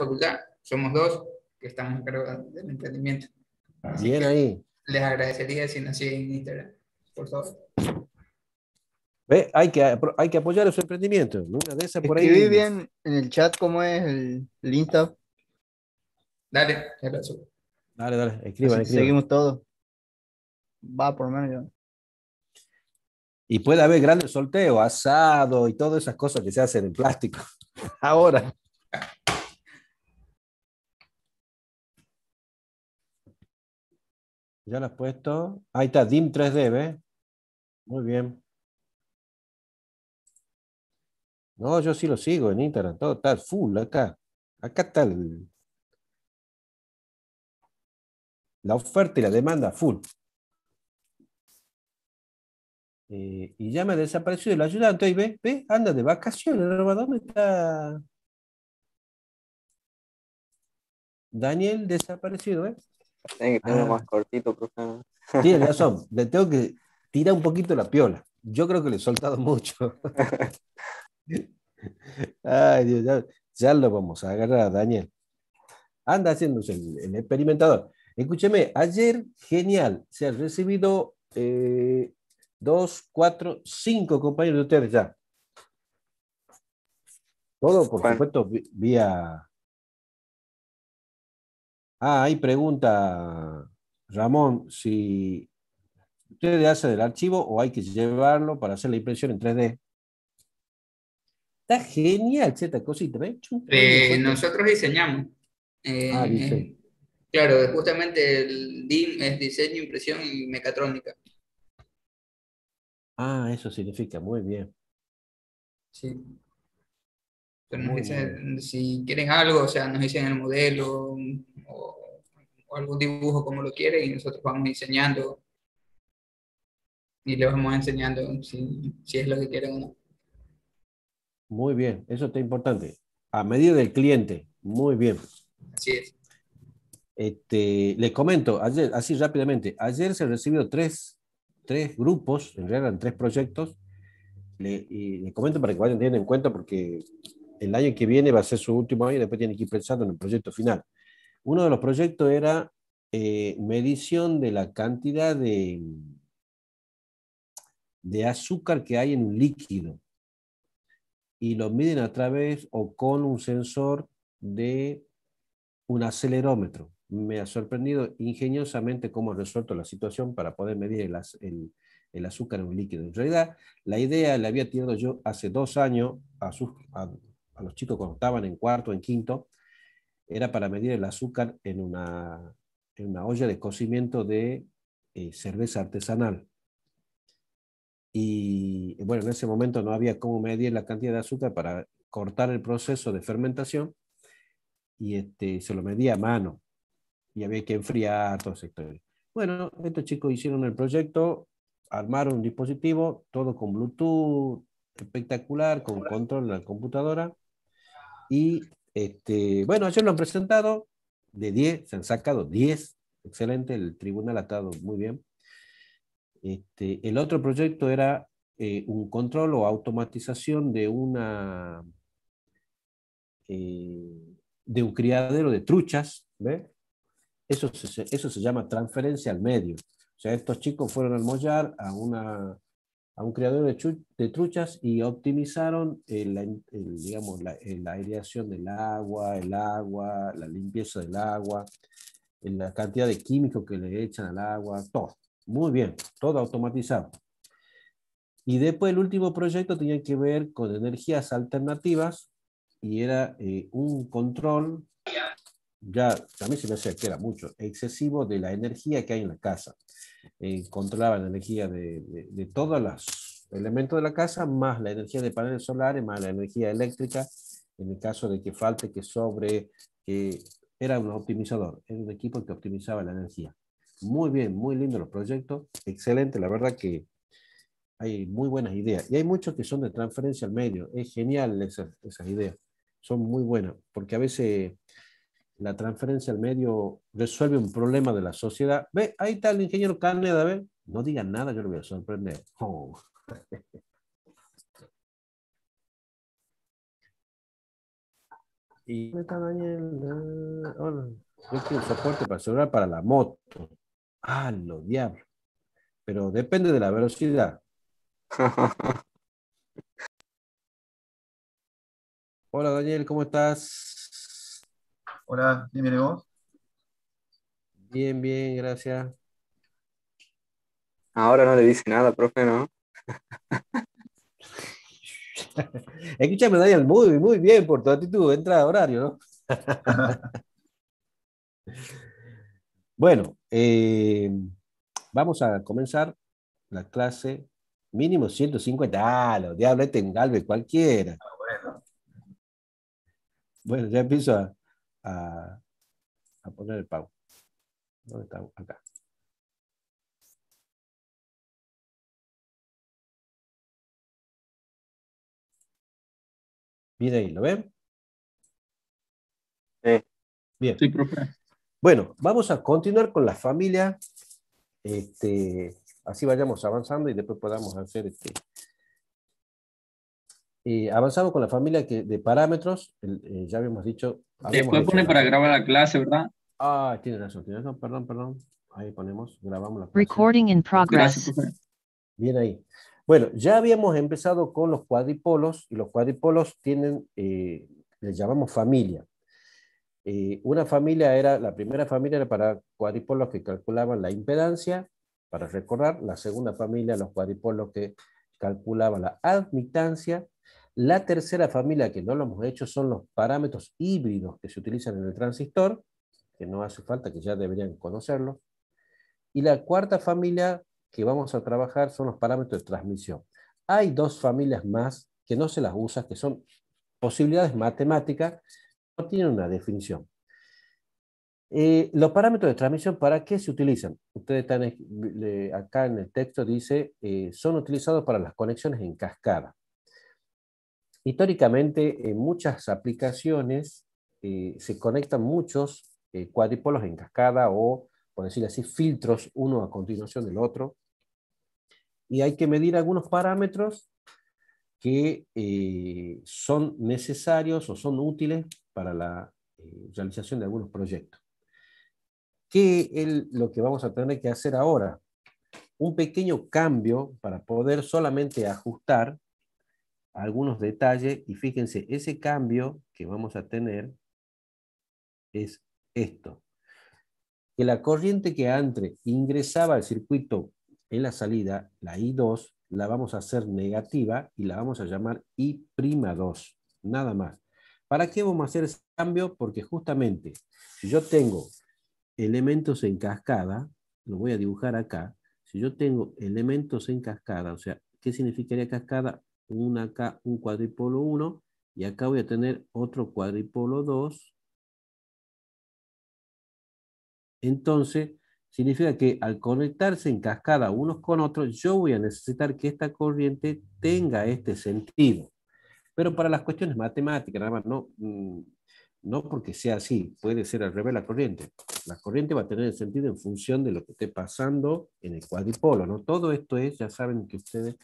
facultad, somos dos que estamos a cargo del emprendimiento. Así Bien que ahí. les agradecería si nos siguen en Instagram, por favor. ¿Ve? Hay que apoyar su emprendimiento. Una de esas por Escribí ahí. bien en el chat cómo es el Insta, Dale, ya lo subo. Dale, dale, así escriban, te escriban. seguimos todos. Va por lo menos yo. Y puede haber grandes sorteos, asado y todas esas cosas que se hacen en plástico. Ahora. Ya lo has puesto. Ahí está, DIM 3D, ¿ves? Muy bien. No, yo sí lo sigo en Instagram, todo está full acá. Acá está la oferta y la demanda full. Y ya me desapareció el ayudante. Ahí ve, anda de vacaciones. ¿No? ¿Dónde está Daniel desaparecido, Tiene que tenerlo más Ah, cortito, profe. tiene razón. Le tengo que tirar un poquito la piola. Yo creo que le he soltado mucho. Ay, Dios, ya lo vamos a agarrar a Daniel. Anda haciéndose el experimentador. Escúcheme, ayer, genial, se han recibido 2, 4, 5 compañeros de ustedes ya. Todo, por Bueno, supuesto, vía... Ah, ahí pregunta Ramón si ustedes hacen el archivo o hay que llevarlo para hacer la impresión en 3D. Está genial esta cosita, ¿ves? Ahí le he puesto. Nosotros diseñamos. Ah, dice. Claro, justamente el DIM es diseño, impresión y mecatrónica. Ah, eso significa, muy bien. Sí. Entonces nos Muy, muy bien. dicen, si quieren algo, o sea, nos dicen el modelo o algún dibujo como lo quieren y nosotros vamos diseñando y les vamos enseñando si es lo que quieren o no. Muy bien, eso está importante. A medida del cliente, muy bien. Así es. Les comento, ayer, así rápidamente, ayer se han recibido tres grupos, en realidad eran 3 proyectos, y les comento para que vayan teniendo en cuenta porque el año que viene va a ser su último año y después tienen que ir pensando en el proyecto final. Uno de los proyectos era medición de la cantidad de azúcar que hay en un líquido y lo miden a través o con un sensor de un acelerómetro. Me ha sorprendido ingeniosamente cómo han resuelto la situación para poder medir el azúcar en un líquido. En realidad, la idea la había tenido yo hace 2 años a los chicos cuando estaban en cuarto, en quinto, era para medir el azúcar en una olla de cocimiento de cerveza artesanal. Y bueno, en ese momento no había cómo medir la cantidad de azúcar para cortar el proceso de fermentación y se lo medía a mano y había que enfriar toda esa historia. Bueno, estos chicos hicieron el proyecto, armaron un dispositivo, todo con Bluetooth, espectacular, con control de la computadora. Y bueno, ayer lo han presentado de 10, se han sacado 10, excelente, el tribunal ha estado muy bien. El otro proyecto era un control o automatización de un criadero de truchas, ¿ves? Eso se llama transferencia al medio. O sea, estos chicos fueron a almollar a un criadero de truchas y optimizaron digamos, la aireación del agua, la limpieza del agua, la cantidad de químicos que le echan al agua, todo. Muy bien, todo automatizado. Y después el último proyecto tenía que ver con energías alternativas y era un control, ya a mí se me hacía que era mucho, excesivo de la energía que hay en la casa. Controlaba la energía de todos los elementos de la casa, más la energía de paneles solares, más la energía eléctrica, en el caso de que falte, que sobre, que era un optimizador, era un equipo que optimizaba la energía. Muy bien, muy lindo los proyectos, excelente, la verdad que hay muy buenas ideas. Y hay muchos que son de transferencia al medio. Es genial esas ideas. Son muy buenas, porque a veces la transferencia al medio resuelve un problema de la sociedad. Ve, ahí está el ingeniero Caneda, ¿ve? No digan nada, yo lo voy a sorprender. Oh. ¿Y dónde está Daniel? Hola. Yo quiero soporte para celular para la moto. Ah, lo diablo. Pero depende de la velocidad. Hola Daniel, ¿cómo estás? Hola, dime vos. Bien, bien, gracias. Ahora no le dice nada, profe, ¿no? Escúchame, Daniel, muy, muy bien por tu actitud. Entra a horario, ¿no? Bueno, vamos a comenzar la clase mínimo 150. Ah, los diablos, este en Galvez cualquiera. Bueno, Bueno, ya empiezo a, a poner el pau. ¿Dónde está? Acá. Bien ahí, ¿lo ven? Bien. sí, profe. Bueno, vamos a continuar con la familia. Así vayamos avanzando y después podamos hacer avanzamos con la familia de parámetros. Ya habíamos dicho. Habíamos Después hecho pone para grabar la clase, ¿verdad? tiene razón, perdón, perdón. Ahí ponemos, grabamos la clase. Recording in Gracias, progress. profe. Bien ahí. Bueno, ya habíamos empezado con los cuadripolos y los cuadripolos tienen, les llamamos familia. Una familia la primera familia era para cuadripolos que calculaban la impedancia, para recordar. La segunda familia, los cuadripolos que calculaban la admitancia. La tercera familia, que no lo hemos hecho, son los parámetros híbridos que se utilizan en el transistor, que no hace falta, que ya deberían conocerlos. Y la cuarta familia que vamos a trabajar son los parámetros de transmisión. Hay dos familias más que no se las usa, que son posibilidades matemáticas, no tienen una definición. Los parámetros de transmisión, ¿para qué se utilizan? Ustedes están acá en el texto dice, son utilizados para las conexiones en cascada. Históricamente, en muchas aplicaciones se conectan muchos cuadripolos en cascada o, por decirlo así, filtros uno a continuación del otro. Y hay que medir algunos parámetros que son necesarios o son útiles para la realización de algunos proyectos. ¿Qué es lo que vamos a tener que hacer ahora? Un pequeño cambio para poder solamente ajustar algunos detalles, y fíjense, ese cambio que vamos a tener es esto. Que la corriente que antes ingresaba al circuito en la salida, la I2, la vamos a hacer negativa y la vamos a llamar I'2, nada más. ¿Para qué vamos a hacer ese cambio? Porque justamente, si yo tengo elementos en cascada, lo voy a dibujar acá, si yo tengo elementos en cascada, o sea, ¿qué significaría cascada? Acá un cuadripolo 1, y acá voy a tener otro cuadripolo 2. Entonces, significa que al conectarse en cascada unos con otros, yo voy a necesitar que esta corriente tenga este sentido. Pero para las cuestiones matemáticas, nada más, no porque sea así, puede ser al revés la corriente. La corriente va a tener el sentido en función de lo que esté pasando en el cuadripolo, ¿no? Todo esto es, ya saben que ustedes,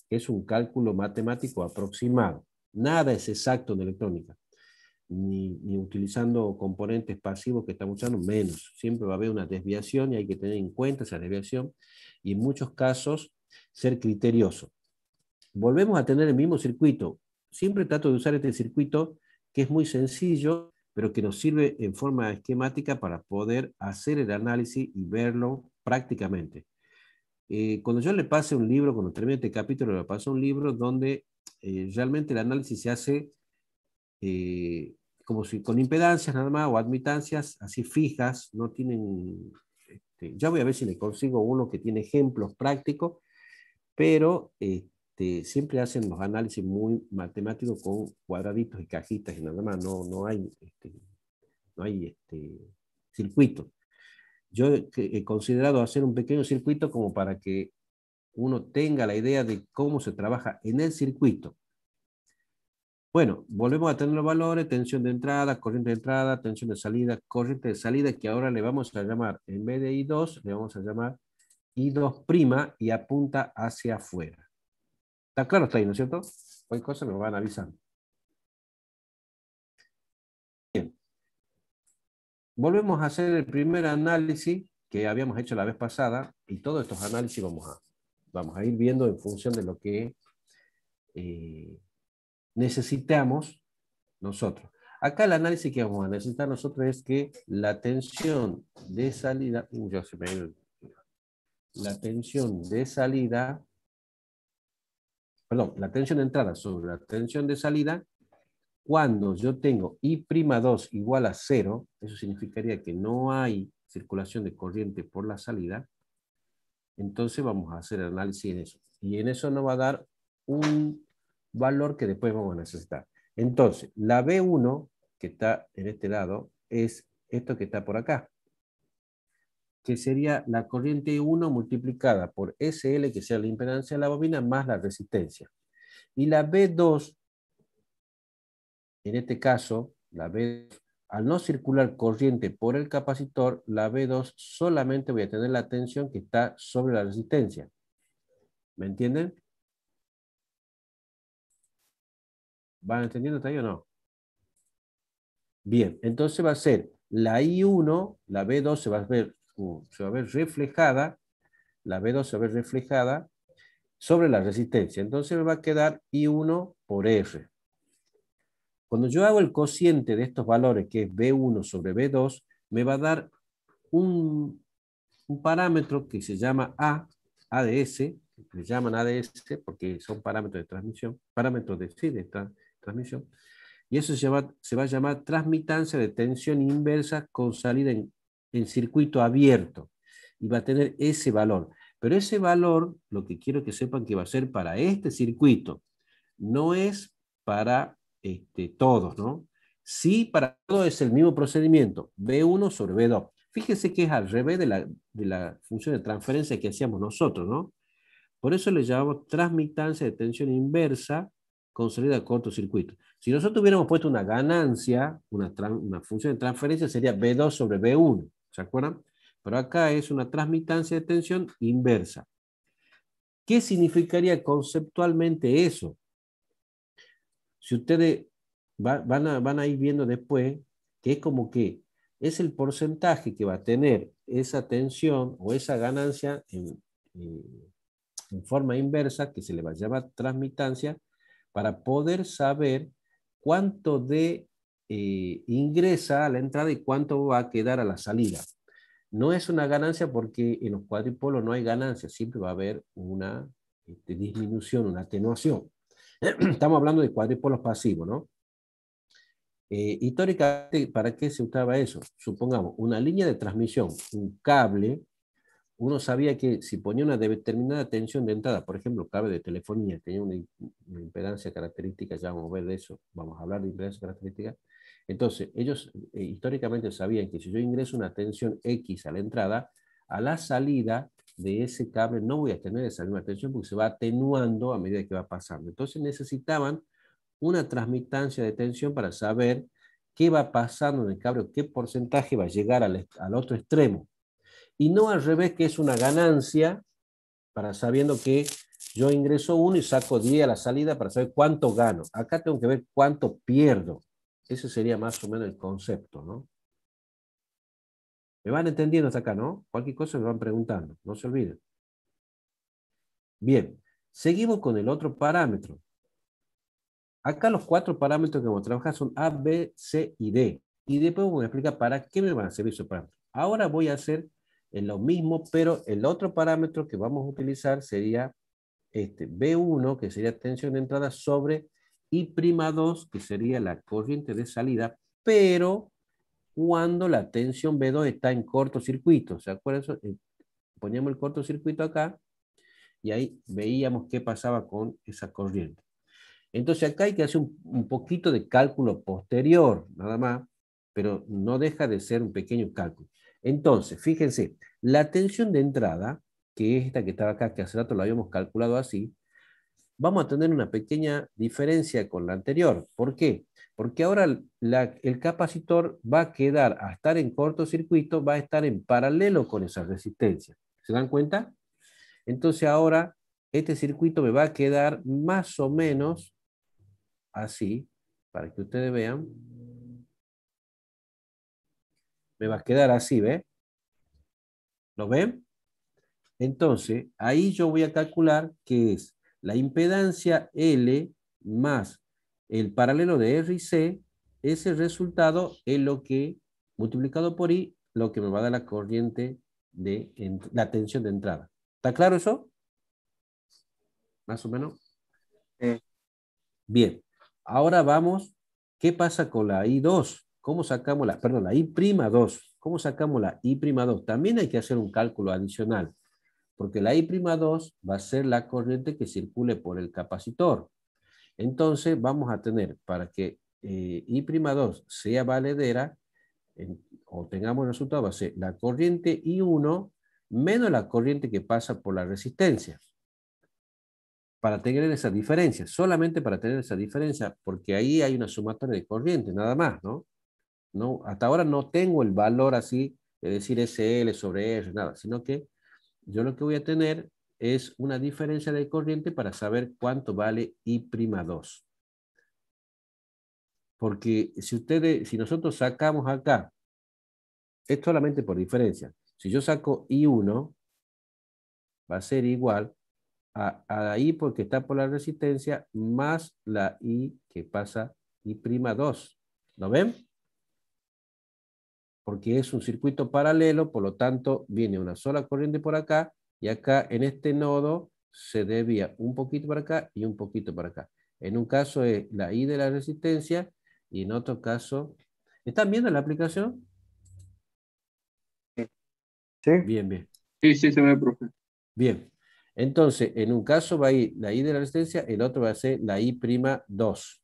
que es un cálculo matemático aproximado. Nada es exacto en electrónica. Ni utilizando componentes pasivos que estamos usando, menos. Siempre va a haber una desviación y hay que tener en cuenta esa desviación y en muchos casos ser criterioso. Volvemos a tener el mismo circuito. Siempre trato de usar este circuito que es muy sencillo, pero que nos sirve en forma esquemática para poder hacer el análisis y verlo prácticamente. Cuando yo le pase un libro, cuando termine este capítulo, le paso un libro donde realmente el análisis se hace eh, como si con impedancias nada más o admitancias así fijas, no tienen, ya voy a ver si le consigo uno que tiene ejemplos prácticos, pero siempre hacen los análisis muy matemáticos con cuadraditos y cajitas y nada más, no hay, circuito. Yo he considerado hacer un pequeño circuito como para que uno tenga la idea de cómo se trabaja en el circuito. Bueno, volvemos a tener los valores, tensión de entrada, tensión de salida, corriente de salida, que ahora le vamos a llamar, en vez de I2, le vamos a llamar I2' y apunta hacia afuera. ¿Está claro hasta ahí, no es cierto? Cualquier cosa me van avisando. volvemos a hacer el primer análisis que habíamos hecho la vez pasada, y todos estos análisis vamos a ir viendo en función de lo que necesitamos nosotros. Acá el análisis que vamos a necesitar nosotros es que la tensión de salida, la tensión de salida, perdón, la tensión de entrada sobre la tensión de salida, cuando yo tengo I'2 igual a 0, eso significaría que no hay circulación de corriente por la salida, entonces vamos a hacer el análisis en eso. Y en eso nos va a dar un valor que después vamos a necesitar. Entonces, la B1, que está en este lado, es esto que está por acá, que sería la corriente 1 multiplicada por SL, que sea la impedancia de la bobina, más la resistencia. Y la B2, en este caso, la B2, al no circular corriente por el capacitor, la B2 solamente voy a tener la tensión que está sobre la resistencia. ¿Me entienden? ¿Van entendiendo hasta ahí o no? Bien, entonces va a ser la I1, la B2 se va a ver reflejada, la B2 se va a ver reflejada sobre la resistencia. Entonces me va a quedar I1 por R. Cuando yo hago el cociente de estos valores, que es B1 sobre B2, me va a dar un parámetro que se llama ADS, le llaman ADS porque son parámetros de transmisión, parámetros de transmisión, y eso se va a llamar transmitancia de tensión inversa con salida en circuito abierto, y va a tener ese valor. Pero ese valor, lo que quiero que sepan que va a ser para este circuito, no es para todos, ¿no? Sí, para todos es el mismo procedimiento, B1 sobre B2. Fíjense que es al revés de la función de transferencia que hacíamos nosotros, ¿no? Por eso le llamamos transmitancia de tensión inversa con salida a cortocircuito. Si nosotros hubiéramos puesto una ganancia, una función de transferencia, sería B2 sobre B1, ¿se acuerdan? Pero acá es una transmitancia de tensión inversa. ¿Qué significaría conceptualmente eso? Si ustedes van a ir viendo después, que es como que es el porcentaje que va a tener esa tensión o esa ganancia en forma inversa, que se le va a llamar transmitancia, para poder saber cuánto ingresa a la entrada y cuánto va a quedar a la salida. No es una ganancia porque en los cuadripolos no hay ganancia, siempre va a haber una disminución, una atenuación. Estamos hablando de cuadripolos pasivos, ¿no? Históricamente, ¿para qué se usaba eso? Supongamos, una línea de transmisión, un cable, uno sabía que si ponía una determinada tensión de entrada, por ejemplo, cable de telefonía, tenía una impedancia característica, ya vamos a ver de eso, vamos a hablar de impedancia característica. Entonces, ellos históricamente sabían que si yo ingreso una tensión X a la entrada, a la salida de ese cable no voy a tener esa misma tensión porque se va atenuando a medida que va pasando. Entonces necesitaban una transmitancia de tensión para saber qué va pasando en el cable, qué porcentaje va a llegar al otro extremo. Y no al revés, que es una ganancia para sabiendo que yo ingreso 1 y saco 10 a la salida para saber cuánto gano. Acá tengo que ver cuánto pierdo. Ese sería más o menos el concepto, ¿no? ¿Me van entendiendo hasta acá, no? Cualquier cosa me van preguntando, no se olviden. Bien, seguimos con el otro parámetro. Acá los 4 parámetros que vamos a trabajar son A, B, C y D. Y después voy a explicar para qué me van a servir esos parámetros. Ahora voy a hacer lo mismo, pero el otro parámetro que vamos a utilizar sería B1, que sería tensión de entrada, sobre I'2, que sería la corriente de salida, pero cuando la tensión B2 está en cortocircuito. ¿Se acuerdan? Poníamos el cortocircuito acá y ahí veíamos qué pasaba con esa corriente. Entonces acá hay que hacer un poquito de cálculo posterior, nada más, pero no deja de ser un pequeño cálculo. Entonces, fíjense, la tensión de entrada, que es esta que estaba acá, que hace rato la habíamos calculado así, vamos a tener una pequeña diferencia con la anterior. ¿Por qué? Porque ahora el capacitor va a quedar, a estar en cortocircuito, va a estar en paralelo con esa resistencia. ¿Se dan cuenta? Entonces ahora este circuito me va a quedar más o menos así, para que ustedes vean. me va a quedar así, ¿ve? ¿Lo ven? Entonces, ahí yo voy a calcular que es la impedancia L más el paralelo de R y C, ese resultado es lo que, multiplicado por I, lo que me va a dar la corriente de la tensión de entrada. ¿Está claro eso? Más o menos. Sí. Bien. Ahora vamos, ¿qué pasa con la I2? ¿Cómo sacamos la I'2? ¿Cómo sacamos la I'2? También hay que hacer un cálculo adicional, porque la I'2 va a ser la corriente que circule por el capacitor. Entonces vamos a tener, para que I'2 sea valedera, o tengamos el resultado, va a ser la corriente I1 menos la corriente que pasa por la resistencia. Para tener esa diferencia, solamente para tener esa diferencia, porque ahí hay una sumatoria de corriente, nada más, ¿no? No, hasta ahora no tengo el valor así de decir SL sobre R, nada, sino que yo lo que voy a tener es una diferencia de corriente para saber cuánto vale I'2. Porque si nosotros sacamos acá, es solamente por diferencia. Si yo saco I1, va a ser igual a la I porque está por la resistencia más la I que pasa I'2. ¿Lo ven? Porque es un circuito paralelo, por lo tanto viene una sola corriente por acá y acá en este nodo se desvía un poquito para acá y un poquito para acá. En un caso es la I de la resistencia y en otro caso... ¿Están viendo la aplicación? Sí. Bien, bien. Sí, sí, se ve, profe. Bien. Entonces, en un caso va a ir la I de la resistencia, el otro va a ser la I'2.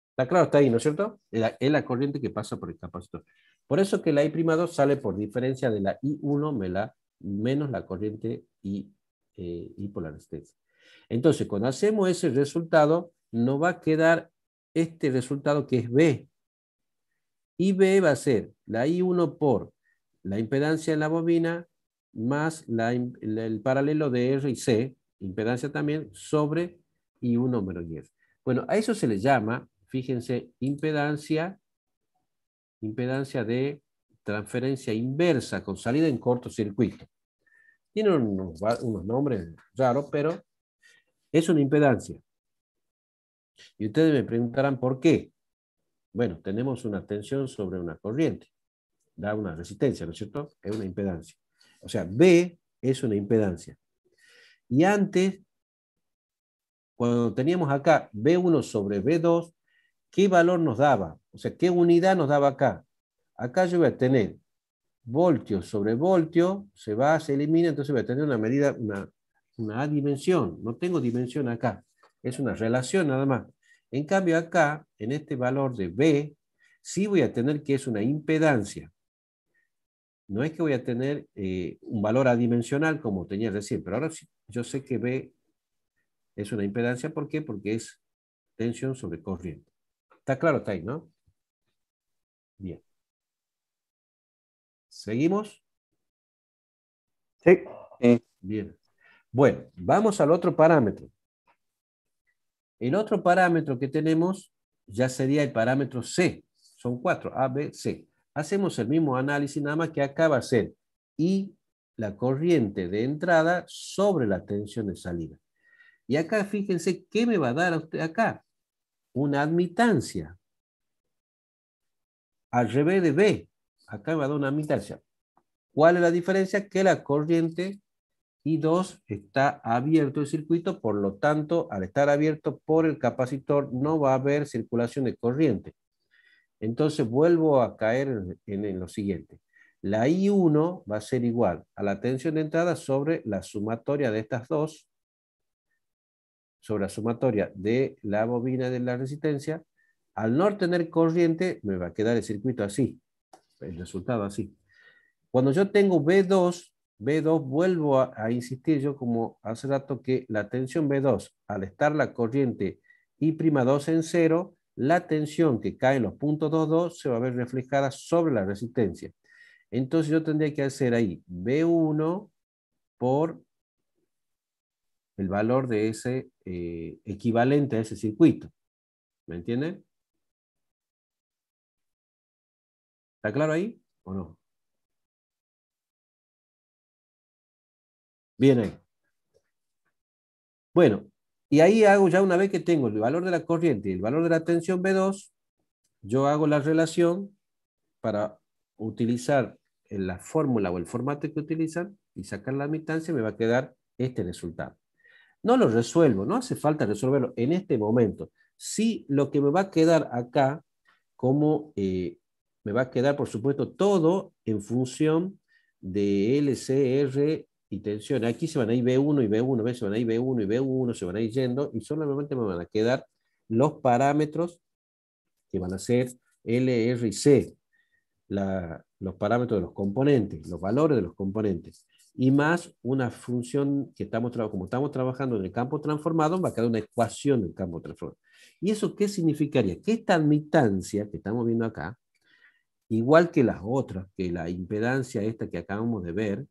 Está claro, está ahí, ¿no es cierto? Es la corriente que pasa por el capacitor. Por eso que la I'2 sale por diferencia de la I1 menos la corriente I por la resistencia. Entonces, cuando hacemos ese resultado, nos va a quedar este resultado que es B. Y B va a ser la I1 por la impedancia en la bobina más el paralelo de R y C, impedancia también, sobre I1 menos Y. Bueno, a eso se le llama, fíjense, impedancia de transferencia inversa con salida en cortocircuito. Tiene unos nombres raros, pero es una impedancia. Y ustedes me preguntarán por qué. Bueno, tenemos una tensión sobre una corriente. Da una resistencia, ¿no es cierto? Es una impedancia. O sea, B es una impedancia. Y antes, cuando teníamos acá B1 sobre B2, ¿qué valor nos daba? O sea, ¿qué unidad nos daba acá? Acá yo voy a tener voltio sobre voltio, se elimina, entonces voy a tener una medida, una adimensión. No tengo dimensión acá. Es una relación nada más. En cambio acá, en este valor de B, sí voy a tener que es una impedancia. No es que voy a tener un valor adimensional como tenía recién, pero ahora sí, yo sé que B es una impedancia. ¿Por qué? Porque es tensión sobre corriente. ¿Está claro, Tai, no? Bien. ¿Seguimos? Sí. Sí. Bien. Bueno, vamos al otro parámetro. El otro parámetro que tenemos ya sería el parámetro C. Son 4, A, B, C. Hacemos el mismo análisis, nada más que acá va a ser I, la corriente de entrada sobre la tensión de salida. Y acá fíjense qué me va a dar a usted acá. Una admitancia. Al revés de B. Acá me va a dar una admitancia. ¿Cuál es la diferencia? Que la corriente I2 está abierto el circuito, por lo tanto, al estar abierto por el capacitor, no va a haber circulación de corriente. Entonces vuelvo a caer en lo siguiente. La I1 va a ser igual a la tensión de entrada sobre la sumatoria de estas dos, sobre la sumatoria de la bobina de la resistencia. Al no tener corriente, me va a quedar el circuito así, el resultado así. Cuando yo tengo B2, vuelvo a insistir yo como hace rato que la tensión B2, al estar la corriente I'2 en cero, la tensión que cae en los puntos 2,2 se va a ver reflejada sobre la resistencia. Entonces yo tendría que hacer ahí B1 por el valor de ese equivalente a ese circuito. ¿Me entienden? ¿Está claro ahí? ¿O no? Bien ahí. Bueno, y ahí hago ya una vez que tengo el valor de la corriente y el valor de la tensión B2, yo hago la relación para utilizar la fórmula o el formato que utilizan y sacar la admitancia, me va a quedar este resultado. No lo resuelvo, no hace falta resolverlo en este momento. Sí, lo que me va a quedar acá, como me va a quedar, por supuesto, todo en función de LCR y tensión. Aquí se van a ir B1 y B1, ¿ves? Se van a ir B1 y B1, se van a ir yendo, y solamente me van a quedar los parámetros que van a ser L, R y C, los parámetros de los componentes, los valores de los componentes, y más una función que como estamos trabajando en el campo transformado, va a quedar una ecuación del campo transformado. ¿Y eso qué significaría? Que esta admitancia que estamos viendo acá, igual que las otras, que la impedancia esta que acabamos de ver,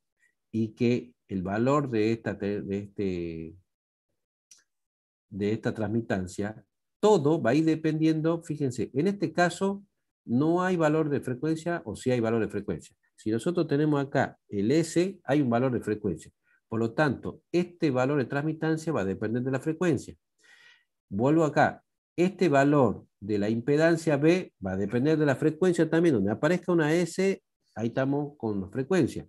y que el valor de esta transmitancia, todo va a ir dependiendo, fíjense, en este caso no hay valor de frecuencia o sí hay valor de frecuencia. Si nosotros tenemos acá el S, hay un valor de frecuencia. Por lo tanto, este valor de transmitancia va a depender de la frecuencia. Vuelvo acá. Este valor de la impedancia B va a depender de la frecuencia también. Donde aparezca una S, ahí estamos con la frecuencia.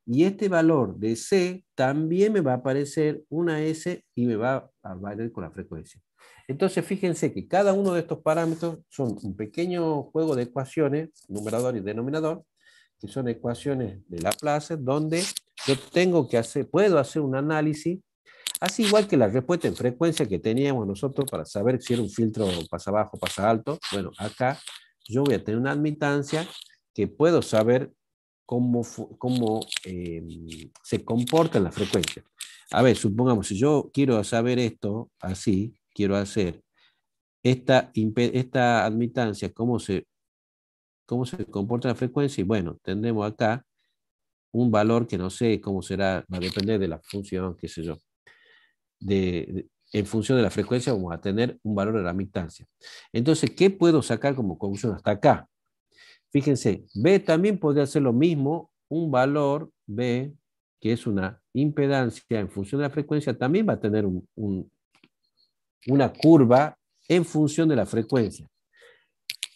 Y este valor de C también me va a aparecer una S y me va a valer con la frecuencia. Entonces, fíjense que cada uno de estos parámetros son un pequeño juego de ecuaciones, numerador y denominador, que son ecuaciones de Laplace, donde yo puedo hacer un análisis, así igual que la respuesta en frecuencia que teníamos nosotros para saber si era un filtro pasa bajo, pasa alto. Bueno, acá yo voy a tener una admitancia que puedo saber cómo se comporta en la frecuencia. A ver, supongamos, si yo quiero saber esto así, quiero hacer esta admitancia, cómo se comporta en la frecuencia, y bueno, tendremos acá un valor que no sé cómo será, va a depender de la función, qué sé yo. En función de la frecuencia vamos a tener un valor de la admitancia. Entonces, ¿qué puedo sacar como conclusión hasta acá? Fíjense, B también podría ser lo mismo, un valor B, que es una impedancia en función de la frecuencia, también va a tener una curva en función de la frecuencia.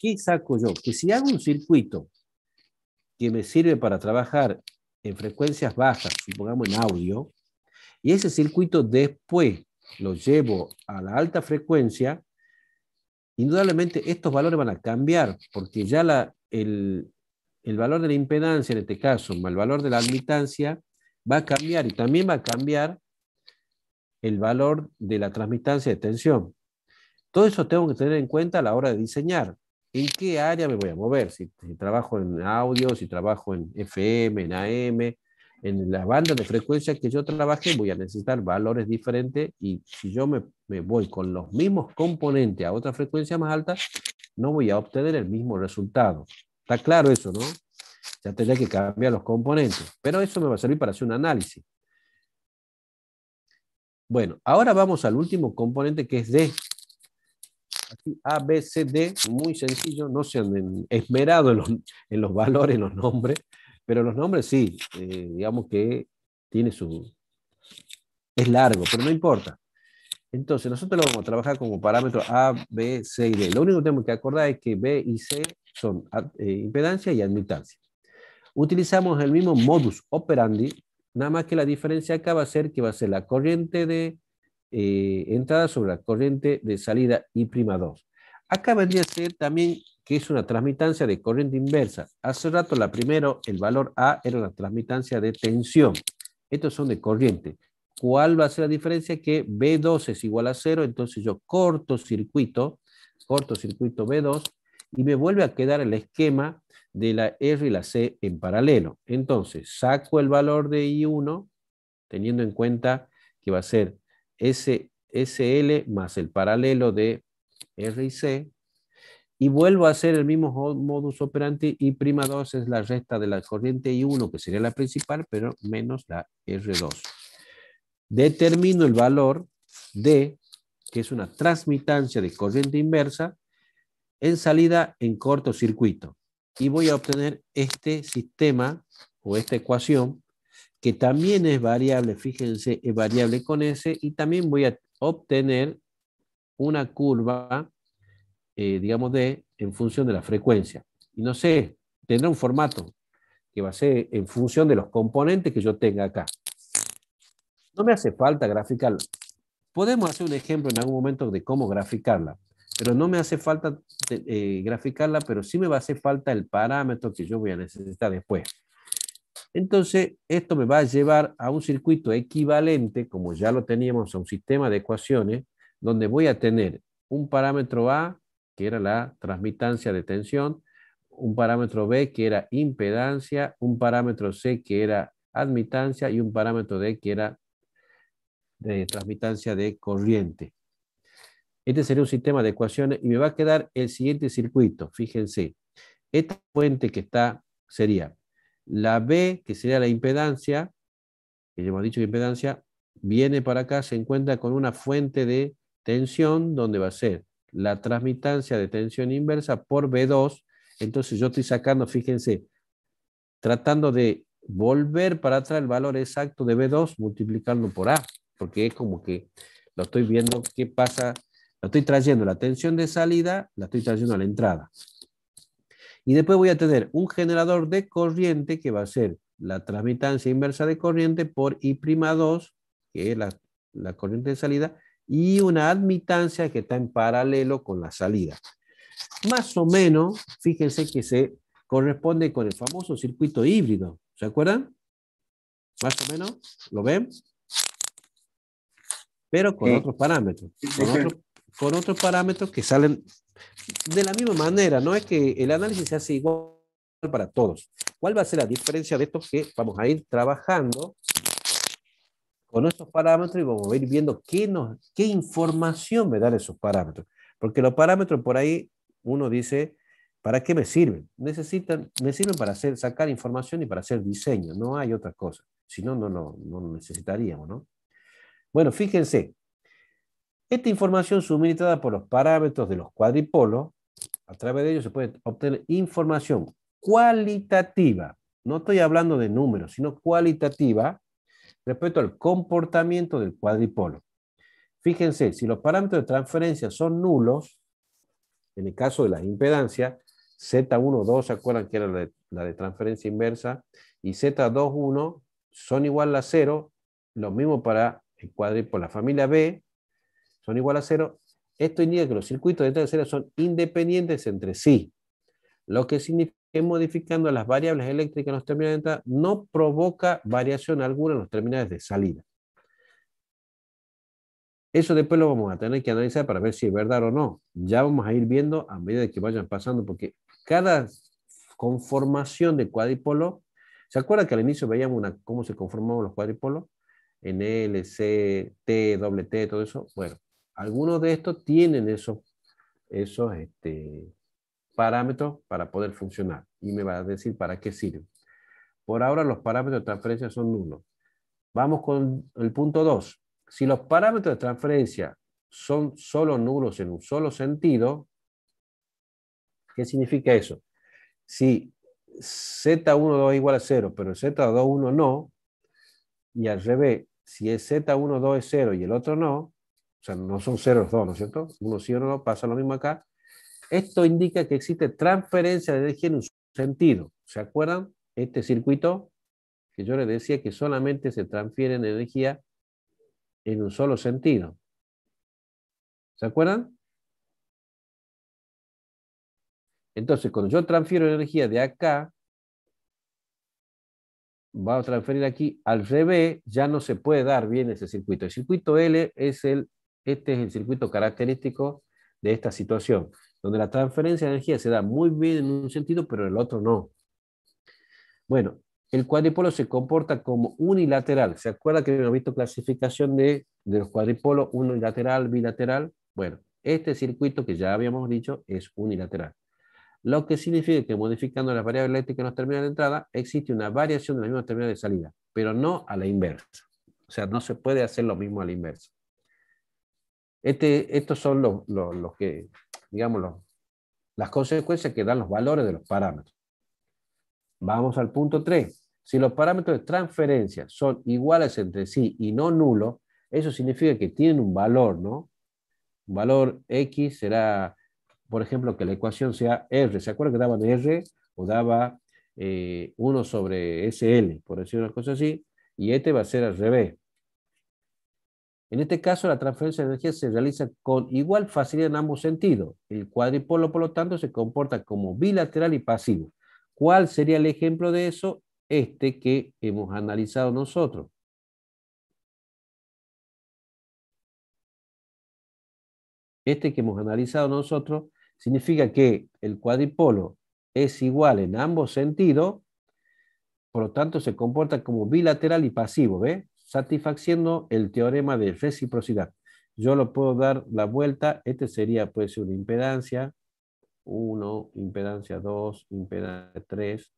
¿Qué saco yo? Que si hago un circuito que me sirve para trabajar en frecuencias bajas, supongamos en audio, y ese circuito después lo llevo a la alta frecuencia, indudablemente estos valores van a cambiar, porque ya el valor de la impedancia, en este caso, más el valor de la admitancia, va a cambiar, y también va a cambiar el valor de la transmitancia de tensión. Todo eso tengo que tener en cuenta a la hora de diseñar. ¿En qué área me voy a mover? Si trabajo en audio, si trabajo en FM, en AM, en la banda de frecuencia que yo trabaje, voy a necesitar valores diferentes, y si yo me voy con los mismos componentes a otra frecuencia más alta, no voy a obtener el mismo resultado. ¿Está claro eso, no? Ya tendría que cambiar los componentes, pero eso me va a servir para hacer un análisis. Bueno, ahora vamos al último componente, que es D. Aquí, A, B, C, D, muy sencillo, no se han esmerado en los valores, en los nombres, pero los nombres sí, digamos que tiene es largo, pero no importa. Entonces, nosotros lo vamos a trabajar como parámetros A, B, C y D. Lo único que tenemos que acordar es que B y C son impedancia y admitancia. Utilizamos el mismo modus operandi, nada más que la diferencia acá va a ser que va a ser la corriente de entrada sobre la corriente de salida I'2. Acá vendría a ser también que es una transmitancia de corriente inversa. Hace rato el valor A era una transmitancia de tensión. Estos son de corriente. ¿Cuál va a ser la diferencia? Que B2 es igual a 0, entonces yo cortocircuito B2, y me vuelve a quedar el esquema de la R y la C en paralelo. Entonces, saco el valor de I1, teniendo en cuenta que va a ser SL más el paralelo de R y C, y vuelvo a hacer el mismo modus operandi. I'2 es la resta de la corriente I1, que sería la principal, pero menos la R2. Determino el valor D, que es una transmitancia de corriente inversa, en salida en cortocircuito. y voy a obtener este sistema o esta ecuación que también es variable, fíjense, es variable con S, y también voy a obtener una curva, digamos, en función de la frecuencia. Y no sé, tendrá un formato que va a ser en función de los componentes que yo tenga acá. No me hace falta graficarlo. Podemos hacer un ejemplo en algún momento de cómo graficarla, pero no me hace falta graficarla, pero sí me va a hacer falta el parámetro que yo voy a necesitar después. Entonces, esto me va a llevar a un circuito equivalente, como ya lo teníamos, a un sistema de ecuaciones, donde voy a tener un parámetro A, que era la transmitancia de tensión, un parámetro B, que era impedancia, un parámetro C, que era admitancia, y un parámetro D, que era de transmitancia de corriente. Este sería un sistema de ecuaciones y me va a quedar el siguiente circuito. Fíjense, esta fuente que está sería la B, que sería la impedancia, que ya hemos dicho que impedancia, viene para acá, se encuentra con una fuente de tensión, donde va a ser la transmitancia de tensión inversa por B2. Entonces yo estoy sacando, fíjense, tratando de volver para atrás el valor exacto de B2 multiplicando por A, porque es como que lo estoy viendo qué pasa, lo estoy trayendo la tensión de salida, la estoy trayendo a la entrada. Y después voy a tener un generador de corriente que va a ser la transmitancia inversa de corriente por I'2, que es la corriente de salida, y una admitancia que está en paralelo con la salida. Más o menos, fíjense que se corresponde con el famoso circuito híbrido. ¿Se acuerdan? Más o menos, ¿lo ven? Pero con otros parámetros. Con otros parámetros que salen de la misma manera. No es que el análisis se hace igual para todos. ¿Cuál va a ser la diferencia de estos que vamos a ir trabajando con estos parámetros y vamos a ir viendo qué información me dan esos parámetros? Porque los parámetros por ahí uno dice, ¿para qué me sirven? Me sirven para sacar información y para hacer diseño. No hay otra cosa. Si no, no lo necesitaríamos, ¿no? Bueno, fíjense. Esta información suministrada por los parámetros de los cuadripolos, a través de ellos se puede obtener información cualitativa. No estoy hablando de números, sino cualitativa respecto al comportamiento del cuadripolo. Fíjense, si los parámetros de transferencia son nulos, en el caso de la impedancia, Z1, 2, ¿se acuerdan que era la de transferencia inversa? Y Z2, 1 son igual a 0, lo mismo para el cuadripolo, la familia B, son igual a 0. Esto indica que los circuitos de tercera son independientes entre sí, lo que significa que modificando las variables eléctricas en los terminales de entrada no provoca variación alguna en los terminales de salida. Eso después lo vamos a tener que analizar para ver si es verdad o no. Ya vamos a ir viendo a medida que vayan pasando, porque cada conformación de cuadripolo, ¿se acuerdan que al inicio veíamos cómo se conformaban los cuadripolos? En L, C, T, doble T, todo eso. Bueno, algunos de estos tienen esos parámetros para poder funcionar. Y me va a decir para qué sirven. Por ahora los parámetros de transferencia son nulos. Vamos con el punto 2. Si los parámetros de transferencia son solo nulos en un solo sentido, ¿qué significa eso? Si Z12 es igual a 0, pero Z21 no, y al revés, si es Z12 es 0 y el otro no, o sea, no son 0 los dos, ¿no es cierto? Uno sí o no, pasa lo mismo acá. Esto indica que existe transferencia de energía en un sentido. ¿Se acuerdan? Este circuito que yo les decía que solamente se transfiere energía en un solo sentido. ¿Se acuerdan? Entonces, cuando yo transfiero energía de acá, va a transferir aquí, al revés, ya no se puede dar bien ese circuito. El circuito L este es el circuito característico de esta situación, donde la transferencia de energía se da muy bien en un sentido, pero en el otro no. Bueno, el cuadripolo se comporta como unilateral. ¿Se acuerda que hemos visto clasificación de los cuadripolos unilateral, bilateral? Bueno, este circuito que ya habíamos dicho es unilateral. Lo que significa que modificando las variables eléctricas en los terminales de entrada, existe una variación de las mismas terminales de salida, pero no a la inversa. O sea, no se puede hacer lo mismo a la inversa. Estos son los que, digamos, las consecuencias que dan los valores de los parámetros. Vamos al punto 3. Si los parámetros de transferencia son iguales entre sí y no nulos, eso significa que tienen un valor, ¿no? Un valor X será, por ejemplo, que la ecuación sea R. ¿Se acuerdan que daban R o daba 1 sobre SL, por decir una cosa así? Y este va a ser al revés. En este caso, la transferencia de energía se realiza con igual facilidad en ambos sentidos. El cuadripolo, por lo tanto, se comporta como bilateral y pasivo. ¿Cuál sería el ejemplo de eso? Este que hemos analizado nosotros. Este que hemos analizado nosotros significa que el cuadripolo es igual en ambos sentidos, por lo tanto se comporta como bilateral y pasivo, ¿ve? Satisfaciendo el teorema de reciprocidad. Yo lo puedo dar la vuelta, este sería, puede ser una impedancia 1, impedancia 2, impedancia 3.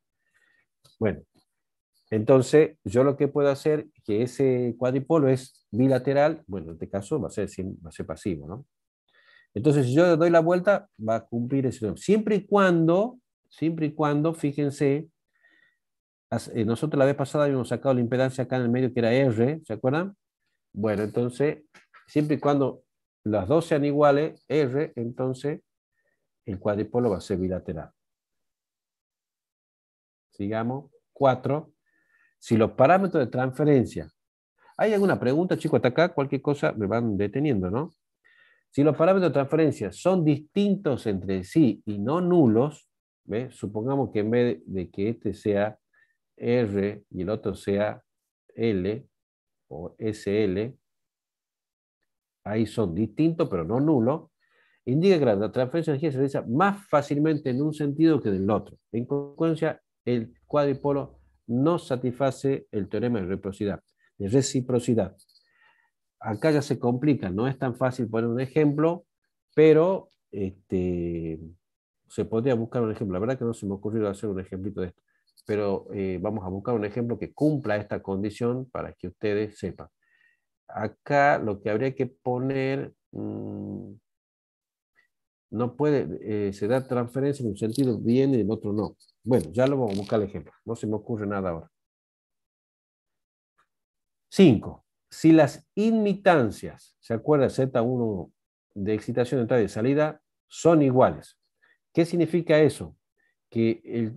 Bueno, entonces yo lo que puedo hacer, que ese cuadripolo es bilateral, bueno, en este caso va a ser pasivo, ¿no? Entonces, si yo le doy la vuelta, va a cumplir ese teorema. Siempre y cuando, fíjense, nosotros la vez pasada habíamos sacado la impedancia acá en el medio que era R, ¿se acuerdan? Bueno, entonces, siempre y cuando las dos sean iguales, R, entonces el cuadripolo va a ser bilateral. Sigamos. 4. Si los parámetros de transferencia. ¿Hay alguna pregunta, chicos? Hasta acá, cualquier cosa me van deteniendo, ¿no? Si los parámetros de transferencia son distintos entre sí y no nulos, ¿ves? Supongamos que en vez de que este sea R y el otro sea L o SL, ahí son distintos pero no nulos, indica que la transferencia de energía se realiza más fácilmente en un sentido que en el otro. En consecuencia, el cuadripolo no satisface el teorema de reciprocidad. Acá ya se complica, no es tan fácil poner un ejemplo, pero se podría buscar un ejemplo. La verdad que no se me ocurrió hacer un ejemplito de esto, pero vamos a buscar un ejemplo que cumpla esta condición para que ustedes sepan. Acá lo que habría que poner, no puede, se da transferencia en un sentido bien y en otro no. Bueno, ya lo vamos a buscar el ejemplo, no se me ocurre nada ahora. 5. Si las inmitancias, ¿se acuerda? Z1 de excitación de entrada y de salida, son iguales. ¿Qué significa eso? Que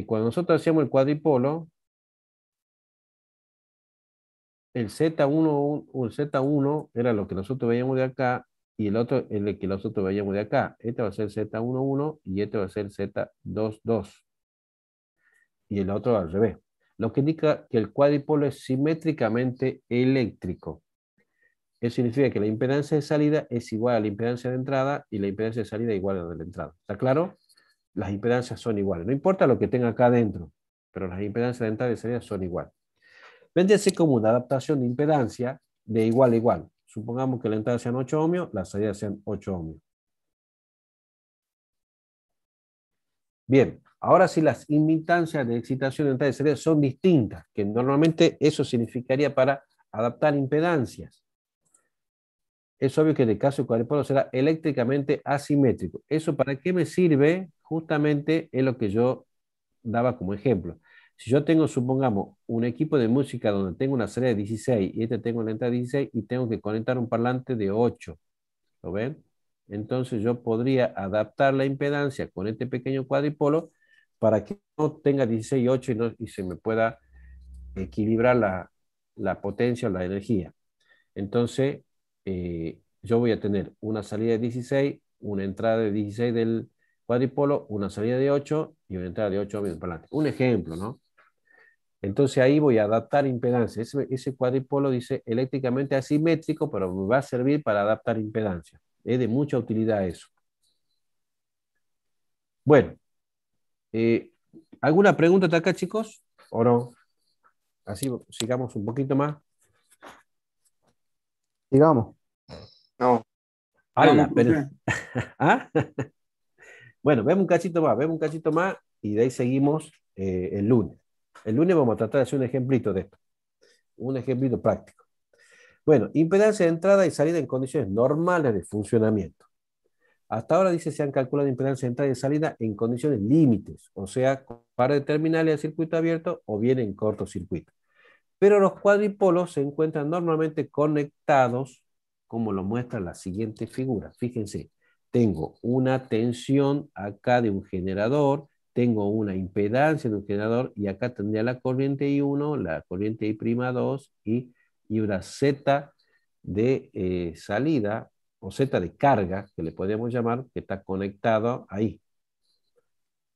cuando nosotros hacíamos el cuadripolo, el Z1 era lo que nosotros veíamos de acá y el otro es el que nosotros veíamos de acá. Este va a ser Z11 y este va a ser Z22. Y el otro al revés. Lo que indica que el cuadripolo es simétricamente eléctrico. Eso significa que la impedancia de salida es igual a la impedancia de entrada y la impedancia de salida es igual a la de la entrada. ¿Está claro? Las impedancias son iguales. No importa lo que tenga acá adentro, pero las impedancias de entrada y de salida son iguales. Vendría a ser como una adaptación de impedancia de igual a igual. Supongamos que la entrada sean 8 ohmios, la salida sean 8 ohmios. Bien, ahora sí las imitancias de excitación de entrada y salida son distintas, que normalmente eso significaría para adaptar impedancias. Es obvio que en el caso del cuadripolo será eléctricamente asimétrico. ¿Eso para qué me sirve? Justamente es lo que yo daba como ejemplo. Si yo tengo, supongamos, un equipo de música donde tengo una salida de 16 y este tengo una entrada de 16 y tengo que conectar un parlante de 8, ¿lo ven? Entonces yo podría adaptar la impedancia con este pequeño cuadripolo para que no tenga 16 y 8 y se me pueda equilibrar la potencia o la energía. Entonces, yo voy a tener una salida de 16, una entrada de 16 del cuadripolo, una salida de 8 y una entrada de 8 ohmios para adelante. Un ejemplo, ¿no? Entonces ahí voy a adaptar impedancia. Ese cuadripolo dice eléctricamente asimétrico, pero me va a servir para adaptar impedancia. Es de mucha utilidad eso. Bueno, ¿alguna pregunta hasta acá, chicos? ¿O no? Así sigamos un poquito más. Sigamos. No, ¡Hala! Vamos, Pero... profe. ¿Ah? Bueno, vemos un cachito más y de ahí seguimos el lunes. El lunes vamos a tratar de hacer un ejemplito de esto, un ejemplito práctico. Bueno, impedancia de entrada y salida en condiciones normales de funcionamiento. Hasta ahora dice se han calculado impedancia de entrada y salida en condiciones límites, o sea, para terminales de circuito abierto o bien en cortocircuito. Pero los cuadripolos se encuentran normalmente conectados, como lo muestra la siguiente figura. Fíjense, tengo una tensión acá de un generador, tengo una impedancia de un generador y acá tendría la corriente I1, la corriente I'2 y una Z de salida o Z de carga, que le podríamos llamar, que está conectado ahí.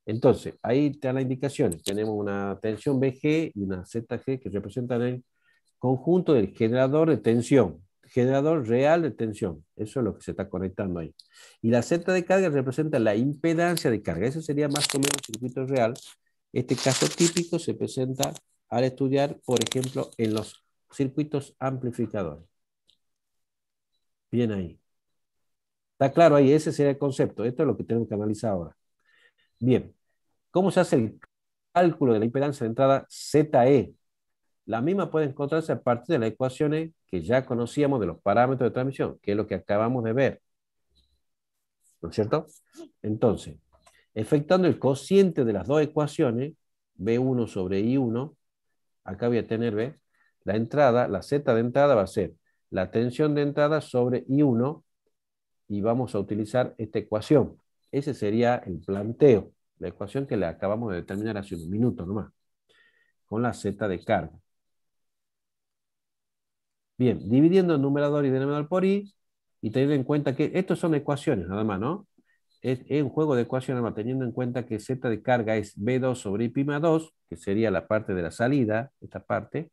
Entonces, ahí están las indicaciones. Tenemos una tensión BG y una ZG que representan el conjunto del generador de tensión, generador real de tensión. Eso es lo que se está conectando ahí. Y la Z de carga representa la impedancia de carga. Eso sería más o menos circuito real. Este caso típico se presenta al estudiar, por ejemplo, en los circuitos amplificadores. Bien ahí. Está claro ahí, ese sería el concepto. Esto es lo que tenemos que analizar ahora. Bien, ¿cómo se hace el cálculo de la impedancia de entrada ZE? La misma puede encontrarse a partir de las ecuaciones que ya conocíamos de los parámetros de transmisión, que es lo que acabamos de ver. ¿No es cierto? Entonces, efectuando el cociente de las dos ecuaciones, B1 sobre I1, acá voy a tener, ¿ve? La entrada, la Z de entrada va a ser la tensión de entrada sobre I1 y vamos a utilizar esta ecuación. Ese sería el planteo, la ecuación que le acabamos de determinar hace unos minutos nomás, con la Z de carga. Bien, dividiendo el numerador y denominador por I, y teniendo en cuenta que estos son ecuaciones nada más, ¿no? Es un juego de ecuaciones, nada más, teniendo en cuenta que Z de carga es B2 sobre I'2, que sería la parte de la salida, esta parte,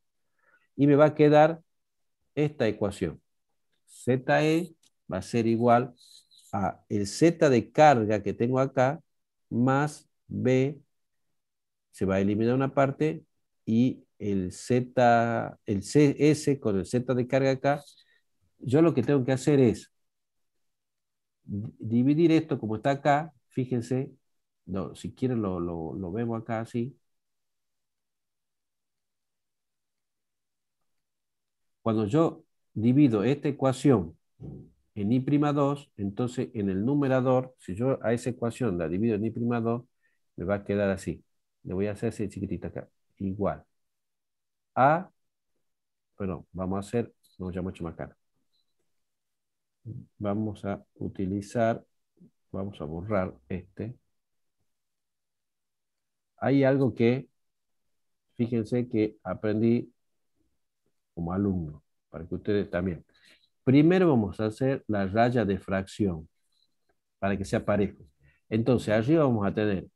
y me va a quedar esta ecuación. ZE va a ser igual a el Z de carga que tengo acá, más B, se va a eliminar una parte, y el Z, el CS con el Z de carga acá, yo lo que tengo que hacer es dividir esto como está acá, fíjense, no, si quieren lo vemos acá así. Cuando yo divido esta ecuación en I'2, entonces en el numerador, si yo a esa ecuación la divido en I'2, me va a quedar así. Le voy a hacer así chiquitita acá. Igual a, bueno, vamos a hacer, no ya mucho más acá. Vamos a utilizar, vamos a borrar este. Hay algo que, fíjense que aprendí como alumno, para que ustedes también. Primero vamos a hacer la raya de fracción, para que sea parejo. Entonces, arriba vamos a tener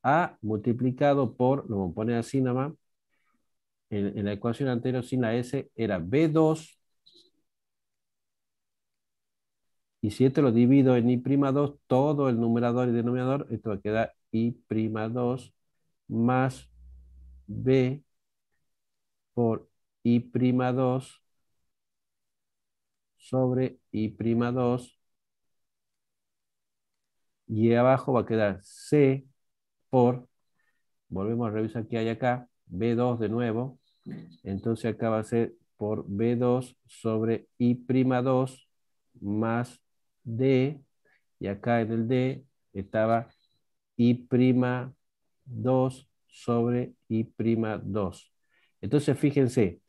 A multiplicado por, lo vamos a poner así nada más, en la ecuación anterior sin la S era B2, y si esto lo divido en I'2, todo el numerador y denominador, esto va a quedar I'2 más B por I'2 sobre I'2, y abajo va a quedar C por, volvemos a revisar qué hay acá, B2 de nuevo, entonces acá va a ser por B2 sobre I'2 más D, y acá en el D estaba I'2 sobre I'2. Entonces fíjense,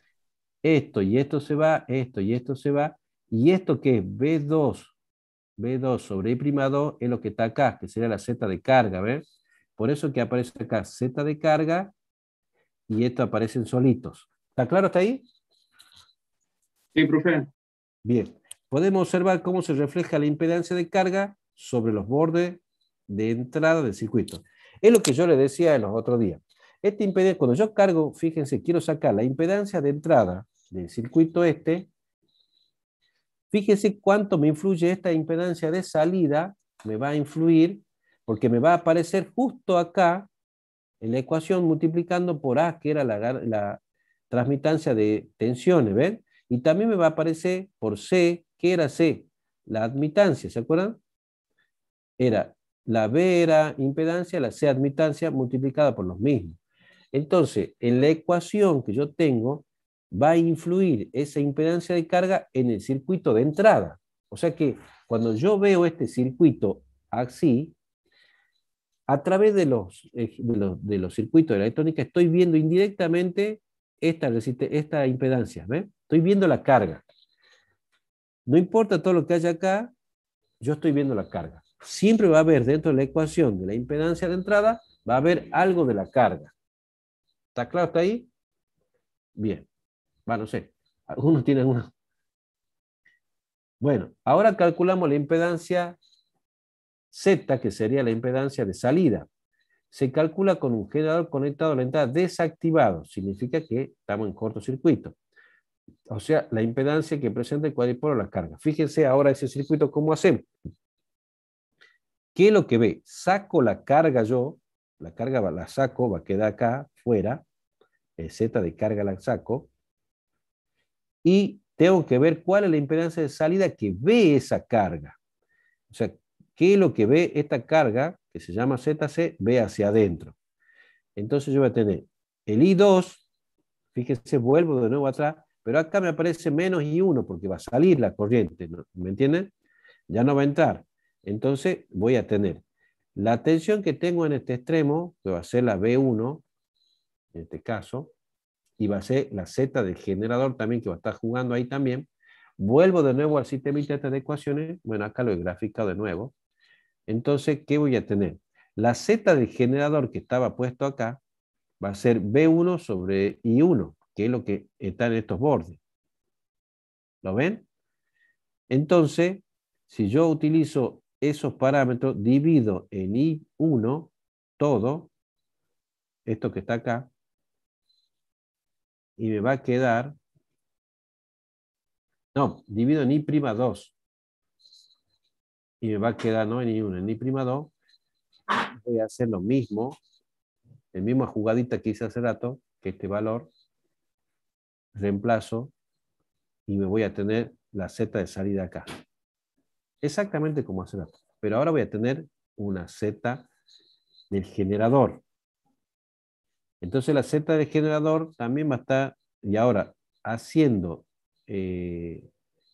esto y esto se va, esto y esto se va, y esto que es B2 sobre I'2 es lo que está acá, que sería la Z de carga, ¿ves? Por eso que aparece acá Z de carga y esto aparecen solitos. ¿Está claro hasta ahí? Sí, profe. Bien. Podemos observar cómo se refleja la impedancia de carga sobre los bordes de entrada del circuito. Es lo que yo le decía en los otros días. Este impedancia, cuando yo cargo, fíjense, quiero sacar la impedancia de entrada del circuito este. Fíjense cuánto me influye esta impedancia de salida, me va a influir porque me va a aparecer justo acá en la ecuación multiplicando por A, que era la transmitancia de tensiones, ¿ven? Y también me va a aparecer por C, que era C, la admitancia, ¿se acuerdan? Era la B era impedancia, la C admitancia multiplicada por los mismos. Entonces, en la ecuación que yo tengo, va a influir esa impedancia de carga en el circuito de entrada. O sea que cuando yo veo este circuito así, a través de los circuitos de la electrónica estoy viendo indirectamente esta impedancia, ¿ves? Estoy viendo la carga. No importa todo lo que haya acá, yo estoy viendo la carga. Siempre va a haber dentro de la ecuación de la impedancia de entrada, va a haber algo de la carga. ¿Está claro hasta ahí? Bien. Bueno, no sé. Algunos tienen una. Bueno, ahora calculamos la impedancia Z, que sería la impedancia de salida. Se calcula con un generador conectado a la entrada desactivado. Significa que estamos en cortocircuito. O sea, la impedancia que presenta el cuadripolo la carga. Fíjense ahora ese circuito, ¿cómo hacemos? ¿Qué es lo que ve? Saco la carga yo, la carga la saco, va a quedar acá, fuera, el Z de carga la saco, y tengo que ver cuál es la impedancia de salida que ve esa carga. O sea, ¿qué es lo que ve esta carga, que se llama ZC, ve hacia adentro? Entonces yo voy a tener el I2, fíjense, vuelvo de nuevo atrás, pero acá me aparece menos I1 porque va a salir la corriente, ¿no? ¿Me entienden? Ya no va a entrar. Entonces voy a tener la tensión que tengo en este extremo, que va a ser la B1, en este caso, y va a ser la Z del generador también, que va a estar jugando ahí también. Vuelvo de nuevo al sistema de ecuaciones. Bueno, acá lo he graficado de nuevo. Entonces, ¿qué voy a tener? La Z del generador que estaba puesto acá va a ser B1 sobre I1, que es lo que está en estos bordes. ¿Lo ven? Entonces, si yo utilizo esos parámetros, divido en I1 todo, esto que está acá, y me va a quedar, no, divido en I'2, y me va a quedar no en I1, en I'2, voy a hacer lo mismo, la misma jugadita que hice hace rato, que este valor, reemplazo, y me voy a tener la Z de salida acá. Exactamente como hace rato. Pero ahora voy a tener una Z del generador. Entonces la Z del generador también va a estar, y ahora, haciendo,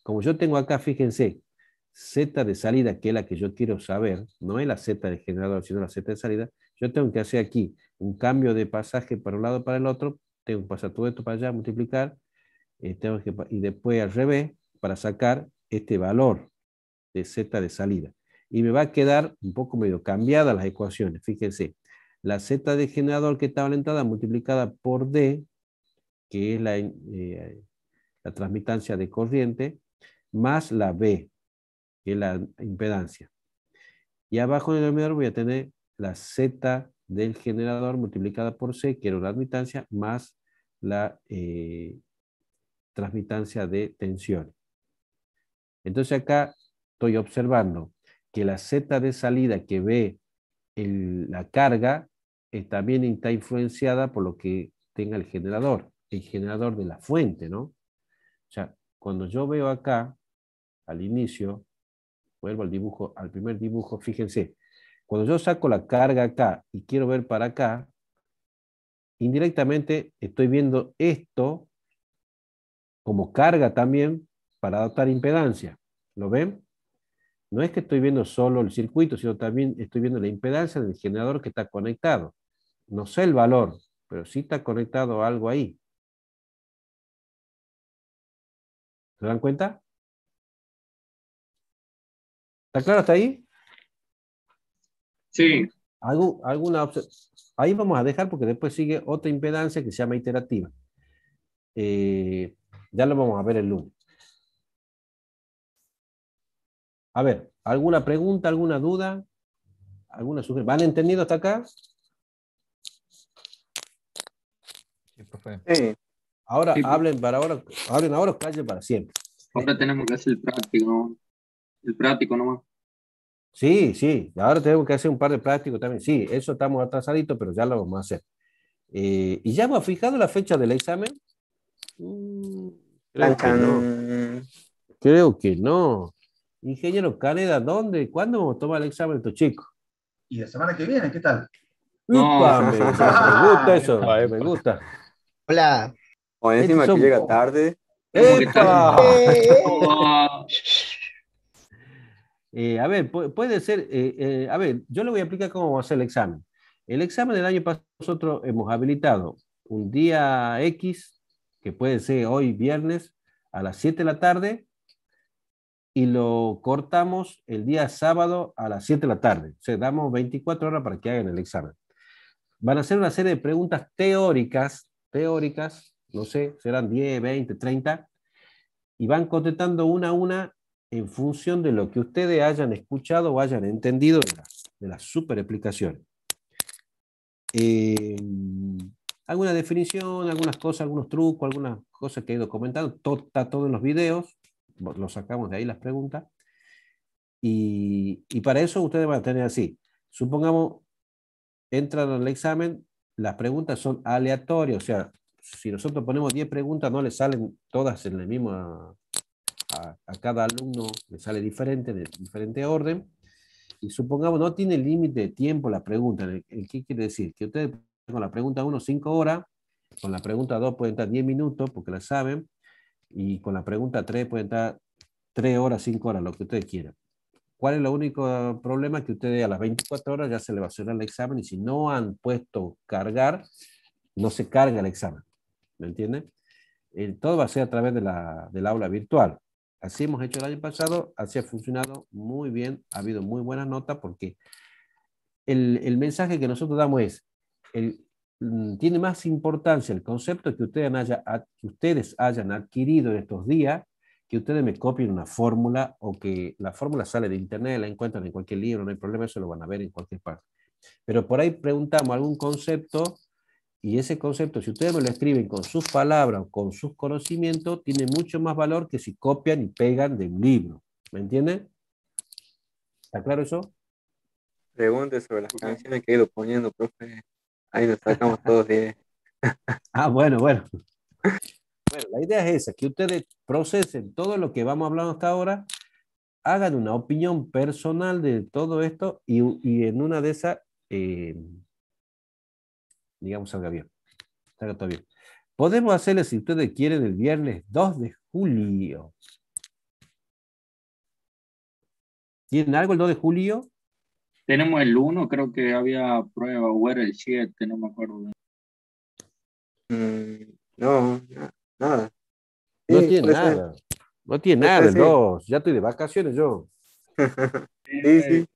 como yo tengo acá, fíjense, Z de salida, que es la que yo quiero saber, no es la Z del generador, sino la Z de salida, yo tengo que hacer aquí un cambio de pasaje para un lado para el otro, tengo que pasar todo esto para allá, multiplicar, y después al revés, para sacar este valor de Z de salida. Y me va a quedar un poco medio cambiadas las ecuaciones. Fíjense, la Z de generador que estaba en la entrada multiplicada por D, que es la transmitancia de corriente, más la B, que es la impedancia. Y abajo en el denominador voy a tener la Z del generador multiplicada por C, que era la admitancia, más la transmitancia de tensión. Entonces acá estoy observando que la Z de salida que ve la carga también está influenciada por lo que tenga el generador de la fuente, ¿no? O sea, cuando yo veo acá, al inicio, vuelvo al dibujo, al primer dibujo, fíjense, cuando yo saco la carga acá y quiero ver para acá, indirectamente estoy viendo esto como carga también para adaptar impedancia. ¿Lo ven? No es que estoy viendo solo el circuito, sino también estoy viendo la impedancia del generador que está conectado. No sé el valor, pero sí está conectado a algo ahí. ¿Se dan cuenta? ¿Está claro hasta ahí? Sí, Ahí vamos a dejar porque después sigue otra impedancia que se llama iterativa. Ya lo vamos a ver el lunes. A ver, ¿alguna pregunta, alguna duda? ¿Alguna sugerencia? ¿Van entendido hasta acá? Sí, profe. Sí, Ahora Sí. hablen ahora o callen para siempre. ahora tenemos que hacer el práctico, ¿no? El práctico nomás. Sí, sí, ahora tenemos que hacer un par de prácticos también. Sí, eso estamos atrasaditos, pero ya lo vamos a hacer. ¿Y ya hemos fijado la fecha del examen? Creo chan, que no. chan. Creo que no. Ingeniero Caneda, ¿dónde? ¿Cuándo vamos a tomar el examen de estos chicos? Y la semana que viene, ¿qué tal? No. ¡Upa! Me gusta eso, Epa, epa. me gusta. Hola. O encima Estos que son- llega tarde. ¿Cómo que tal? ¡Epa! Oh, A ver, puede ser, a ver, yo le voy a explicar cómo va a ser el examen. El examen del año pasado nosotros hemos habilitado un día X, que puede ser hoy viernes a las 7 de la tarde, y lo cortamos el día sábado a las 7 de la tarde. O sea, damos 24 horas para que hagan el examen. Van a hacer una serie de preguntas teóricas, no sé, serán 10, 20, 30, y van contestando una a una en función de lo que ustedes hayan escuchado o hayan entendido de la super explicación. Alguna definición, algunas cosas, algunos trucos, algunas cosas que he ido comentando, está todo en los videos, lo sacamos de ahí las preguntas, y para eso ustedes van a tener así, supongamos, entran al examen, las preguntas son aleatorias, o sea, si nosotros ponemos 10 preguntas, no le salen todas en la misma, a cada alumno le sale diferente, de diferente orden, y supongamos no tiene límite de tiempo la pregunta. ¿Qué quiere decir? Que ustedes con la pregunta 1, 5 horas, con la pregunta 2 pueden estar 10 minutos, porque la saben, y con la pregunta 3 pueden estar 3 horas, 5 horas, lo que ustedes quieran. ¿Cuál es el único problema? Que ustedes a las 24 horas ya se le va a hacer el examen, y si no han puesto cargar, no se carga el examen. ¿Me entienden? Todo va a ser a través del aula virtual. Así hemos hecho el año pasado, así ha funcionado muy bien, ha habido muy buenas notas, porque el mensaje que nosotros damos es, tiene más importancia el concepto que ustedes hayan adquirido en estos días, que ustedes me copien una fórmula, o que la fórmula sale de internet, la encuentran en cualquier libro, no hay problema, eso lo van a ver en cualquier parte. Pero por ahí preguntamos algún concepto, y ese concepto, si ustedes me lo escriben con sus palabras o con sus conocimientos, tiene mucho más valor que si copian y pegan de un libro. ¿Me entienden? ¿Está claro eso? Pregunte sobre las canciones que he ido poniendo, profe. Ahí nos sacamos todos 10. Ah, bueno. Bueno, la idea es esa, que ustedes procesen todo lo que vamos hablando hasta ahora, hagan una opinión personal de todo esto, y en una de esas, digamos, salga todo bien. Podemos hacerle, si ustedes quieren, el viernes 2 de julio. ¿Tienen algo el 2 de julio? Tenemos el 1, creo que había prueba, o era el 7, no me acuerdo bien. No, nada. No Sí, tiene puede ser. nada. No tiene Puede nada ser, el sí. 2. Ya estoy de vacaciones yo. Sí,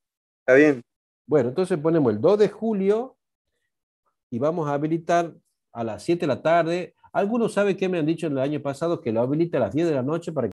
está bien. Bueno, entonces ponemos el 2 de julio y vamos a habilitar a las 7 de la tarde. Algunos saben que me han dicho el año pasado que lo habilita a las 10 de la noche para